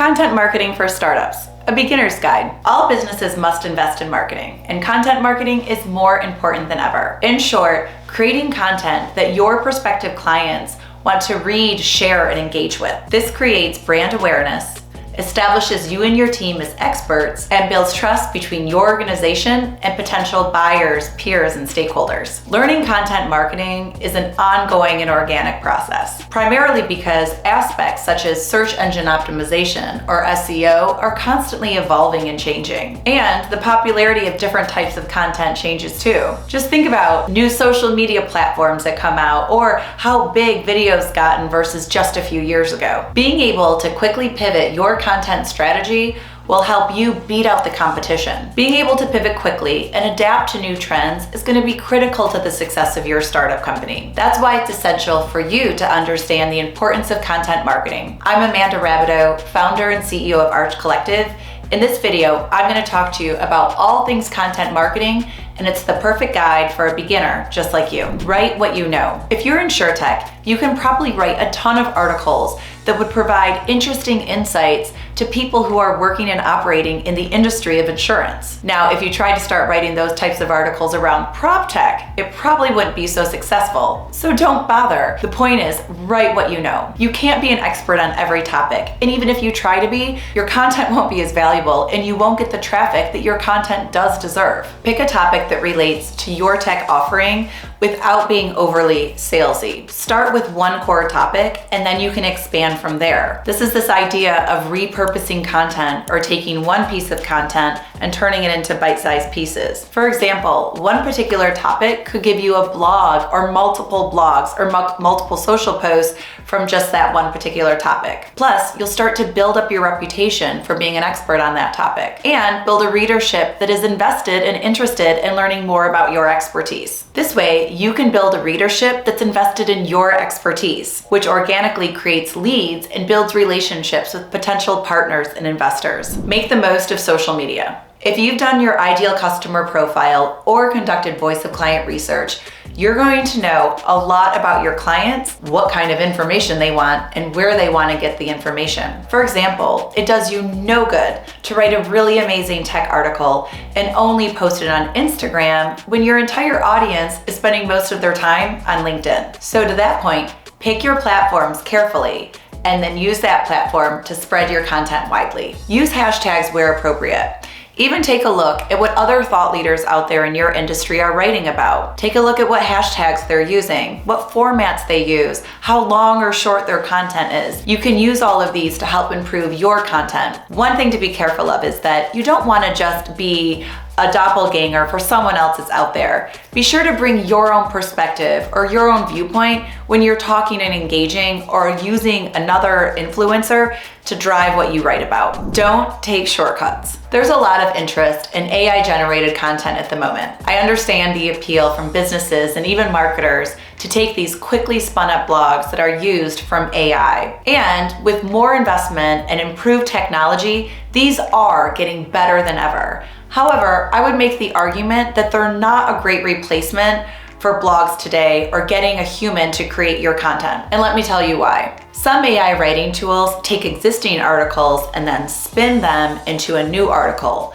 Content marketing for startups, a beginner's guide. All businesses must invest in marketing, and content marketing is more important than ever. In short, creating content that your prospective clients want to read, share, and engage with. This creates brand awareness, establishes you and your team as experts, and builds trust between your organization and potential buyers, peers, and stakeholders. Learning content marketing is an ongoing and organic process, primarily because aspects such as search engine optimization, or SEO, are constantly evolving and changing. And the popularity of different types of content changes too. Just think about new social media platforms that come out, or how big video's gotten versus just a few years ago. Being able to quickly pivot your content strategy will help you beat out the competition. Being able to pivot quickly and adapt to new trends is going to be critical to the success of your startup company. That's why it's essential for you to understand the importance of content marketing. I'm Amanda Rabideau, founder and CEO of Arch Collective. In this video, I'm going to talk to you about all things content marketing, and it's the perfect guide for a beginner just like you. Write what you know. If you're in SureTech, you can probably write a ton of articles that would provide interesting insights to people who are working and operating in the industry of insurance. Now, if you try to start writing those types of articles around prop tech, it probably wouldn't be so successful. So don't bother. The point is, write what you know. You can't be an expert on every topic, and even if you try to be, your content won't be as valuable and you won't get the traffic that your content does deserve. Pick a topic that relates to your tech offering without being overly salesy. Start with one core topic and then you can expand from there. This is this idea of repurposing content, or taking one piece of content and turning it into bite-sized pieces. For example, one particular topic could give you a blog or multiple blogs or multiple social posts from just that one particular topic. Plus, you'll start to build up your reputation for being an expert on that topic and build a readership that is invested and interested in learning more about your expertise. This way, you can build a readership that's invested in your expertise, which organically creates leads and builds relationships with potential partners and investors. Make the most of social media. If you've done your ideal customer profile or conducted voice of client research, you're going to know a lot about your clients, what kind of information they want, and where they want to get the information. For example, it does you no good to write a really amazing tech article and only post it on Instagram when your entire audience is spending most of their time on LinkedIn. So to that point, pick your platforms carefully and then use that platform to spread your content widely. Use hashtags where appropriate. Even take a look at what other thought leaders out there in your industry are writing about. Take a look at what hashtags they're using, what formats they use, how long or short their content is. You can use all of these to help improve your content. One thing to be careful of is that you don't want to just be a doppelganger for someone else that's out there. Be sure to bring your own perspective or your own viewpoint when you're talking and engaging or using another influencer to drive what you write about. Don't take shortcuts. There's a lot of interest in AI-generated content at the moment. I understand the appeal from businesses and even marketers to take these quickly spun up blogs that are used from AI. And with more investment and improved technology, these are getting better than ever. However, I would make the argument that they're not a great replacement for blogs today or getting a human to create your content. And let me tell you why. Some AI writing tools take existing articles and then spin them into a new article.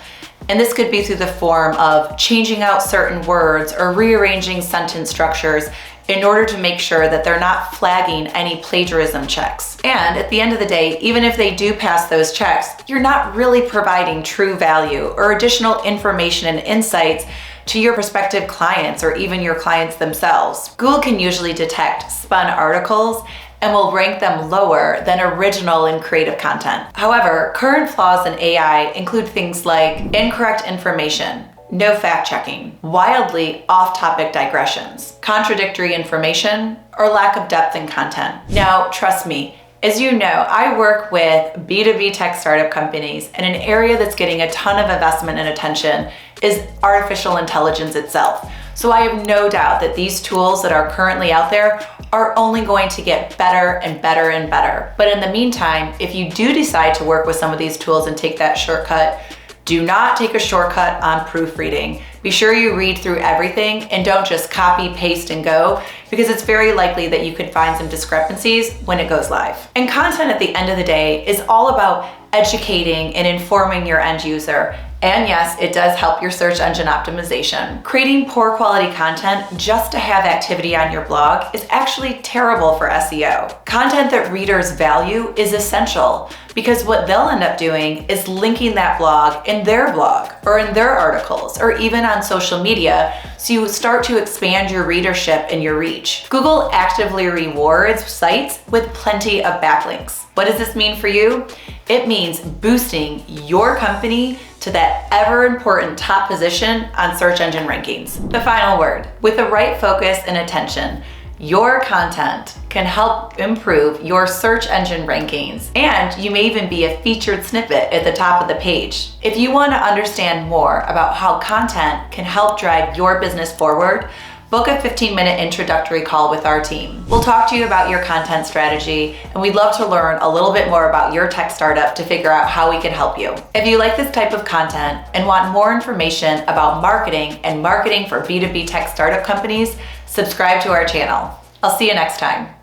And this could be through the form of changing out certain words or rearranging sentence structures in order to make sure that they're not flagging any plagiarism checks. And at the end of the day, even if they do pass those checks, you're not really providing true value or additional information and insights to your prospective clients or even your clients themselves. Google can usually detect spun articles and will rank them lower than original and creative content. However, current flaws in AI include things like incorrect information, no fact-checking, wildly off-topic digressions, contradictory information, or lack of depth in content. Now, trust me, as you know, I work with B2B tech startup companies, and an area that's getting a ton of investment and attention is artificial intelligence itself. So I have no doubt that these tools that are currently out there are only going to get better and better and better. But in the meantime, if you do decide to work with some of these tools and take that shortcut, do not take a shortcut on proofreading. Be sure you read through everything and don't just copy, paste, and go, because it's very likely that you could find some discrepancies when it goes live. And content at the end of the day is all about educating and informing your end user. And yes, it does help your search engine optimization. Creating poor quality content just to have activity on your blog is actually terrible for SEO. Content that readers value is essential because what they'll end up doing is linking that blog in their blog or in their articles or even on social media, so you start to expand your readership and your reach. Google actively rewards sites with plenty of backlinks. What does this mean for you? It means boosting your company to that ever important top position on search engine rankings. The final word: with the right focus and attention, your content can help improve your search engine rankings, and you may even be a featured snippet at the top of the page. If you want to understand more about how content can help drive your business forward, book a 15-minute introductory call with our team. We'll talk to you about your content strategy, and we'd love to learn a little bit more about your tech startup to figure out how we can help you. If you like this type of content and want more information about marketing and marketing for B2B tech startup companies, subscribe to our channel. I'll see you next time.